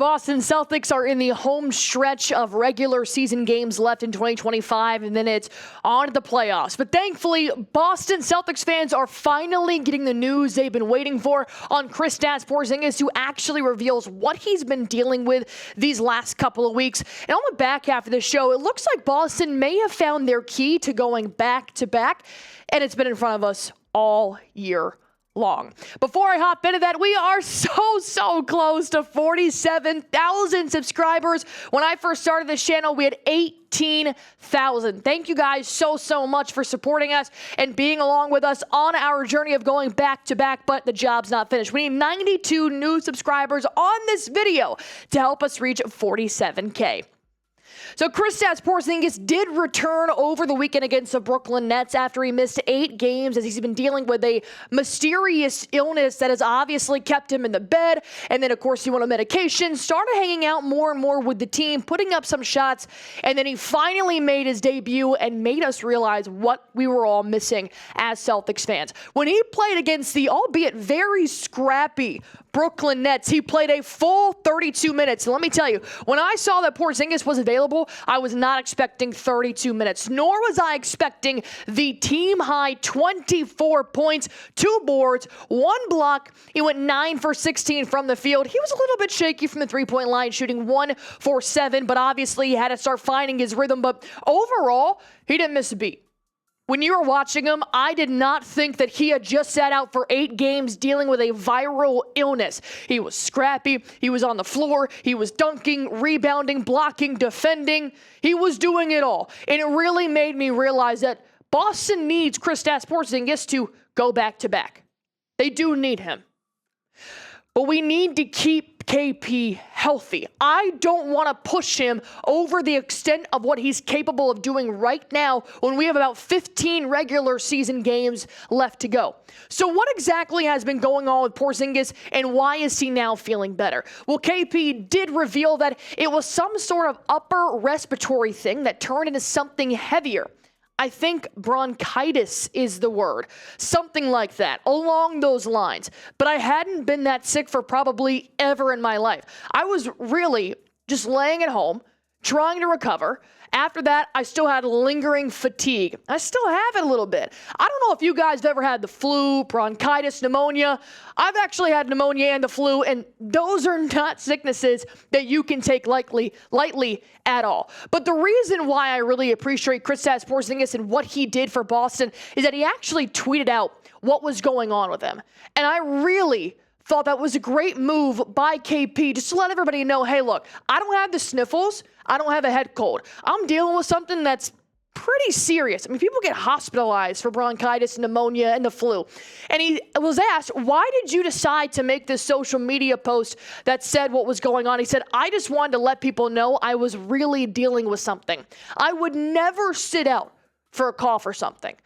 Boston Celtics are in the home stretch of regular season games left in 2025, and then it's on to the playoffs. But thankfully, Boston Celtics fans are finally getting the news they've been waiting for on Kristaps Porzingis, who actually reveals what he's been dealing with these last couple of weeks. And on the back half of the show, it looks like Boston may have found their key to going back-to-back, and it's been in front of us all year long. Before I hop into that, we are so close to 47,000 subscribers. When I first started this channel, we had 18,000. Thank you guys so much for supporting us and being along with us on our journey of going back to back, but the job's not finished. We need 92 new subscribers on this video to help us reach 47K. So Kristaps Porzingis did return over the weekend against the Brooklyn Nets after he missed 8 games as he's been dealing with a mysterious illness that has obviously kept him in the bed. And then, of course, he went on medication, started hanging out more and more with the team, putting up some shots, and then he finally made his debut and made us realize what we were all missing as Celtics fans. When he played against the, albeit very scrappy, Brooklyn Nets, he played a full 32 minutes. And let me tell you, when I saw that Porzingis was available, I was not expecting 32 minutes, nor was I expecting the team-high 24 points, 2 boards, 1 block. He went 9 for 16 from the field. He was a little bit shaky from the three-point line, shooting 1 for 7, but obviously he had to start finding his rhythm. But overall, he didn't miss a beat. When you were watching him, I did not think that he had just sat out for 8 games dealing with a viral illness. He was scrappy. He was on the floor. He was dunking, rebounding, blocking, defending. He was doing it all. And it really made me realize that Boston needs Kristaps Porzingis to go back to back. They do need him. But we need to keep KP healthy. I don't want to push him over the extent of what he's capable of doing right now when we have about 15 regular season games left to go. So what exactly has been going on with Porzingis, and why is he now feeling better? Well, KP did reveal that it was some sort of upper respiratory thing that turned into something heavier. I think bronchitis is the word. Something like that, along those lines. But I hadn't been that sick for probably ever in my life. I was really just laying at home, trying to recover. After that, I still had lingering fatigue. I still have it a little bit. I don't know if you guys have ever had the flu, bronchitis, pneumonia. I've actually had pneumonia and the flu, and those are not sicknesses that you can take lightly at all. But the reason why I really appreciate Kristaps Porzingis and what he did for Boston is that he actually tweeted out what was going on with him. And I really thought that was a great move by KP just to let everybody know, hey, look, I don't have the sniffles. I don't have a head cold. I'm dealing with something that's pretty serious. I mean, people get hospitalized for bronchitis, pneumonia, and the flu. And he was asked, why did you decide to make this social media post that said what was going on? He said, I just wanted to let people know I was really dealing with something. I would never sit out for a cough or something.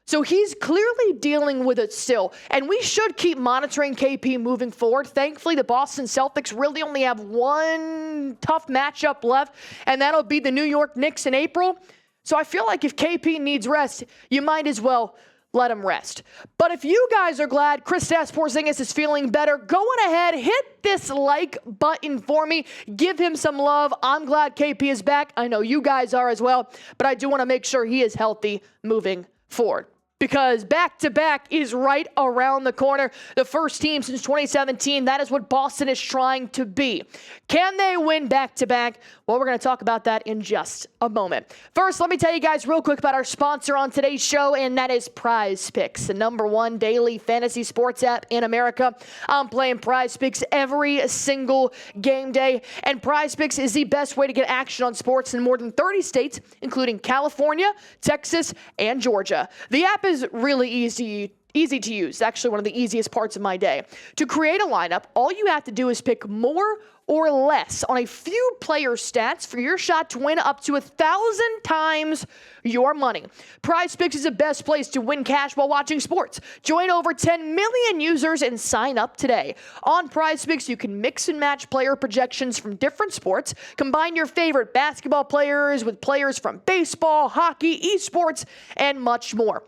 So he's clearly dealing with it still, and we should keep monitoring KP moving forward. Thankfully, the Boston Celtics really only have one tough matchup left, and that'll be the New York Knicks in April. So I feel like if KP needs rest, you might as well let him rest. But if you guys are glad Kristaps Porzingis is feeling better, go on ahead, hit this like button for me. Give him some love. I'm glad KP is back. I know you guys are as well, but I do want to make sure he is healthy moving forward, because back-to-back is right around the corner. The first team since 2017, that is what Boston is trying to be. Can they win back-to-back? Well, we're going to talk about that in just a moment. First, let me tell you guys real quick about our sponsor on today's show, and that is PrizePicks, the #1 daily fantasy sports app in America. I'm playing PrizePicks every single game day, and PrizePicks is the best way to get action on sports in more than 30 states, including California, Texas, and Georgia. The app is really easy to use. It's actually one of the easiest parts of my day. To create a lineup, all you have to do is pick more or less on a few player stats for your shot to win up to 1,000 times your money. PrizePicks is the best place to win cash while watching sports. Join over 10 million users and sign up today. On PrizePicks, you can mix and match player projections from different sports, combine your favorite basketball players with players from baseball, hockey, esports, and much more.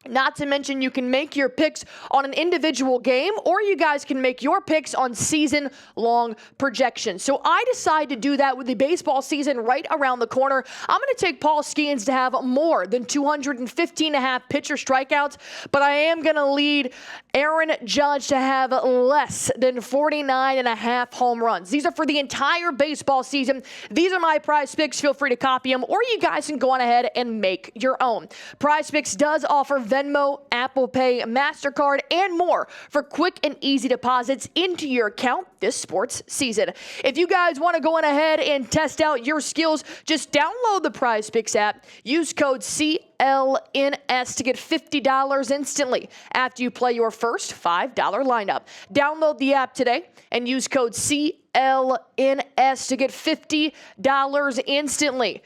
Not to mention, you can make your picks on an individual game, or you guys can make your picks on season-long projections. So I decided to do that with the baseball season right around the corner. I'm going to take Paul Skeens to have more than 215.5 pitcher strikeouts, but I am going to lead Aaron Judge to have less than 49.5 home runs. These are for the entire baseball season. These are my prize picks. Feel free to copy them, or you guys can go on ahead and make your own. PrizePicks does offer Venmo, Apple Pay, MasterCard, and more for quick and easy deposits into your account this sports season. If you guys want to go on ahead and test out your skills, just download the PrizePicks app. Use code CLNS to get $50 instantly after you play your first $5 lineup. Download the app today and use code CLNS to get $50 instantly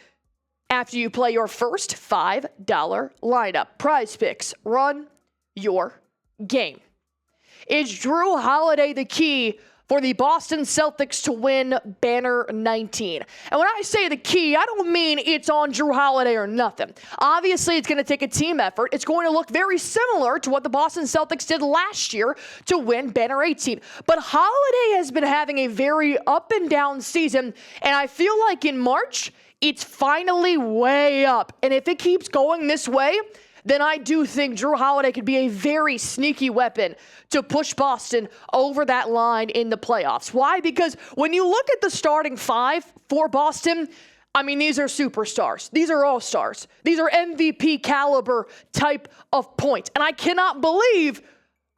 after you play your first $5 lineup. PrizePicks, run your game. Is Jrue Holiday the key for the Boston Celtics to win Banner 19? And when I say the key, I don't mean it's on Jrue Holiday or nothing. Obviously, it's going to take a team effort. It's going to look very similar to what the Boston Celtics did last year to win Banner 18. But Holiday has been having a very up and down season, and I feel like in March, it's finally way up. And if it keeps going this way, then I do think Jrue Holiday could be a very sneaky weapon to push Boston over that line in the playoffs. Why? Because when you look at the starting five for Boston, I mean, these are superstars. These are all-stars. These are MVP caliber type of points. And I cannot believe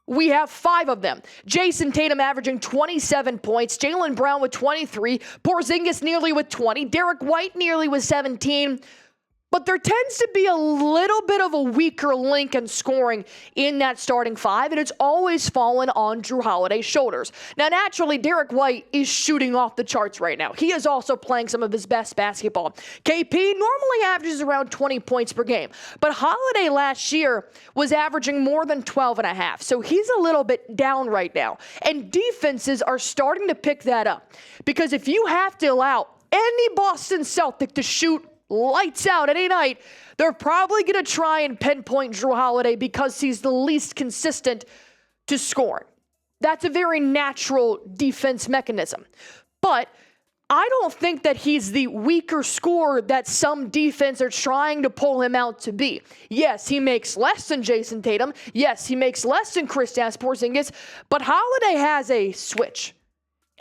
we have 5 of them. Jason Tatum averaging 27 points. Jaylen Brown with 23. Porzingis nearly with 20. Derek White nearly with 17. But there tends to be a little bit of a weaker link in scoring in that starting 5, and it's always fallen on Jrue Holiday's shoulders. Now, naturally, Derek White is shooting off the charts right now. He is also playing some of his best basketball. KP normally averages around 20 points per game, but Holiday last year was averaging more than 12.5, so he's a little bit down right now. And defenses are starting to pick that up, because if you have to allow any Boston Celtic to shoot lights out any night, they're probably going to try and pinpoint Jrue Holiday because he's the least consistent to scoring. That's a very natural defense mechanism. But I don't think that he's the weaker scorer that some defense are trying to pull him out to be. Yes, he makes less than Jason Tatum. Yes, he makes less than Kristap Porzingis. But Holiday has a switch.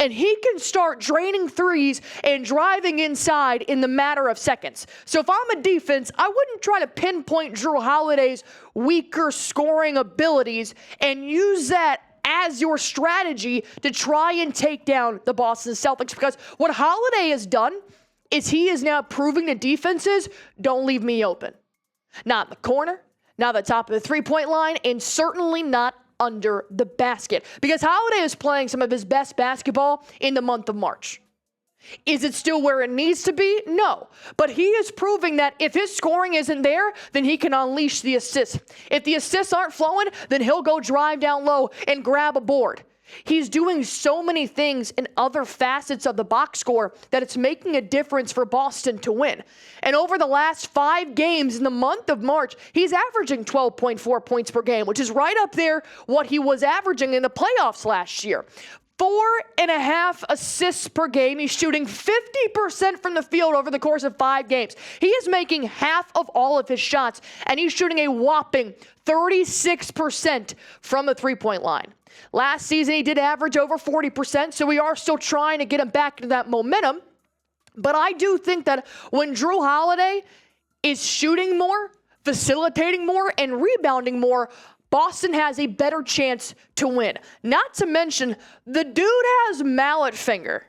And he can start draining threes and driving inside in the matter of seconds. So if I'm a defense, I wouldn't try to pinpoint Jrue Holiday's weaker scoring abilities and use that as your strategy to try and take down the Boston Celtics. Because what Holiday has done is he is now proving to defenses, don't leave me open. Not in the corner, not at the top of the three-point line, and certainly not under the basket, because Holiday is playing some of his best basketball in the month of March. Is it still where it needs to be? No. But he is proving that if his scoring isn't there, then he can unleash the assists. If the assists aren't flowing, then he'll go drive down low and grab a board. He's doing so many things in other facets of the box score that it's making a difference for Boston to win. And over the last 5 games in the month of March, he's averaging 12.4 points per game, which is right up there what he was averaging in the playoffs last year. 4.5 assists per game. He's shooting 50% from the field over the course of 5 games. He is making half of all of his shots, and he's shooting a whopping 36% from the three-point line. Last season, he did average over 40%, so we are still trying to get him back into that momentum. But I do think that when Jrue Holiday is shooting more, facilitating more, and rebounding more, Boston has a better chance to win. Not to mention, the dude has mallet finger.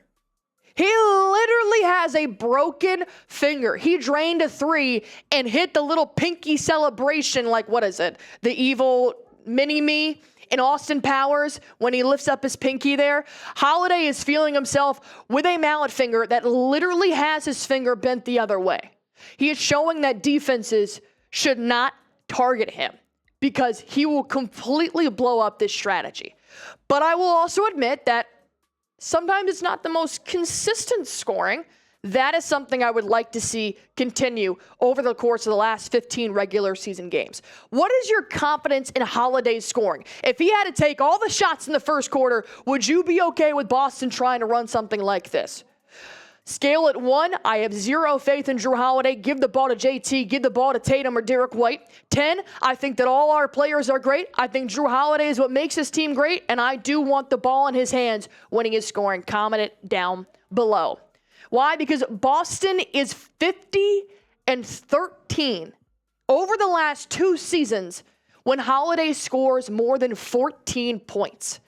He literally has a broken finger. He drained a 3 and hit the little pinky celebration, like, what is it? The evil mini-me in Austin Powers when he lifts up his pinky there. Holiday is feeling himself with a mallet finger that literally has his finger bent the other way. He is showing that defenses should not target him, because he will completely blow up this strategy. But I will also admit that sometimes it's not the most consistent scoring That is something I would like to see continue over the course of the last 15 regular season games. What is your confidence in Holiday's scoring? If he had to take all the shots in the first quarter, would you be okay with Boston trying to run something like this? Scale at 1, I have zero faith in Jrue Holiday. Give the ball to JT, give the ball to Tatum or Derek White. 10, I think that all our players are great. I think Jrue Holiday is what makes this team great, and I do want the ball in his hands when he is scoring. Comment it down below. Why? Because Boston is 50-13 over the last 2 seasons when Holiday scores more than 14 points.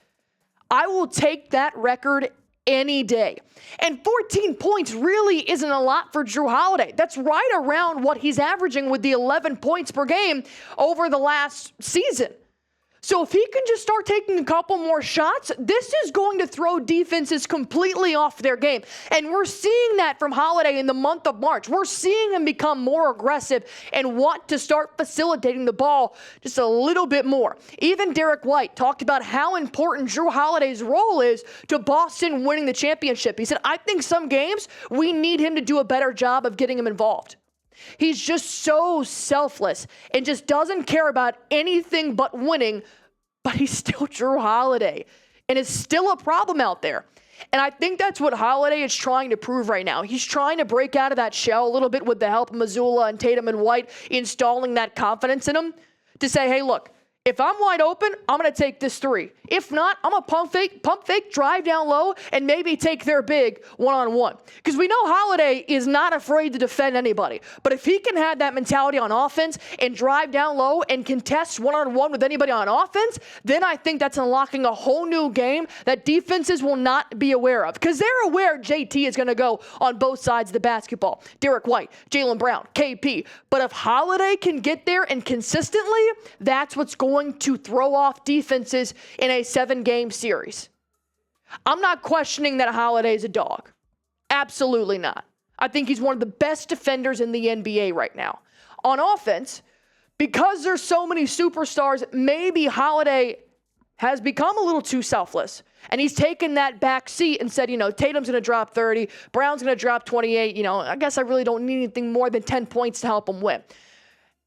I will take that record any day. And 14 points really isn't a lot for Jrue Holiday. That's right around what he's averaging with the 11 points per game over the last season. So if he can just start taking a couple more shots, this is going to throw defenses completely off their game. And we're seeing that from Holiday in the month of March. We're seeing him become more aggressive and want to start facilitating the ball just a little bit more. Even Derek White talked about how important Jrue Holiday's role is to Boston winning the championship. He said, I think some games we need him to do a better job of getting him involved. He's just so selfless and just doesn't care about anything but winning, but he's still Jrue Holiday, and it's still a problem out there. And I think that's what Holiday is trying to prove right now. He's trying to break out of that shell a little bit with the help of Mazzulla and Tatum and White installing that confidence in him to say, hey, look, if I'm wide open, I'm going to take this 3. If not, I'm going to pump fake, drive down low, and maybe take their big one-on-one. Because we know Holiday is not afraid to defend anybody. But if he can have that mentality on offense and drive down low and contest one-on-one with anybody on offense, then I think that's unlocking a whole new game that defenses will not be aware of. Because they're aware JT is going to go on both sides of the basketball. Derek White, Jaylen Brown, KP. But if Holiday can get there and consistently, that's what's going to throw off defenses in a 7-game series. I'm not questioning that Holiday is a dog. Absolutely not. I think he's one of the best defenders in the NBA right now. On offense, because there's so many superstars, maybe Holiday has become a little too selfless. And he's taken that back seat and said, Tatum's going to drop 30, Brown's going to drop 28. I guess I really don't need anything more than 10 points to help him win.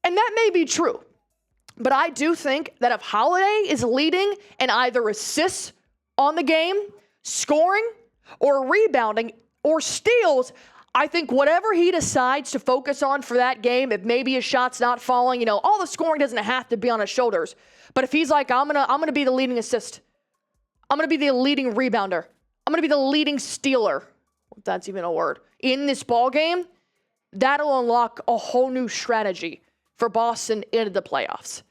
And that may be true. But I do think that if Holiday is leading in either assists on the game, scoring, or rebounding, or steals, I think whatever he decides to focus on for that game, if maybe his shot's not falling, all the scoring doesn't have to be on his shoulders. But if he's like, I'm gonna be the leading assist, I'm gonna be the leading rebounder, I'm gonna be the leading stealer, if that's even a word, in this ball game, that'll unlock a whole new strategy for Boston into the playoffs.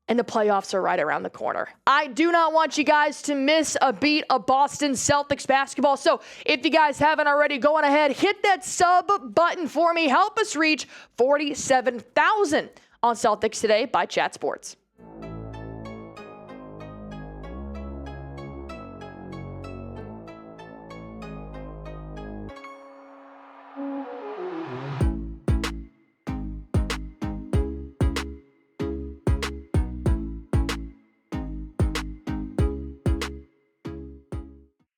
And the playoffs are right around the corner. I do not want you guys to miss a beat of Boston Celtics basketball. So if you guys haven't already, go on ahead, hit that sub button for me. Help us reach 47,000 on Celtics Today by Chat Sports.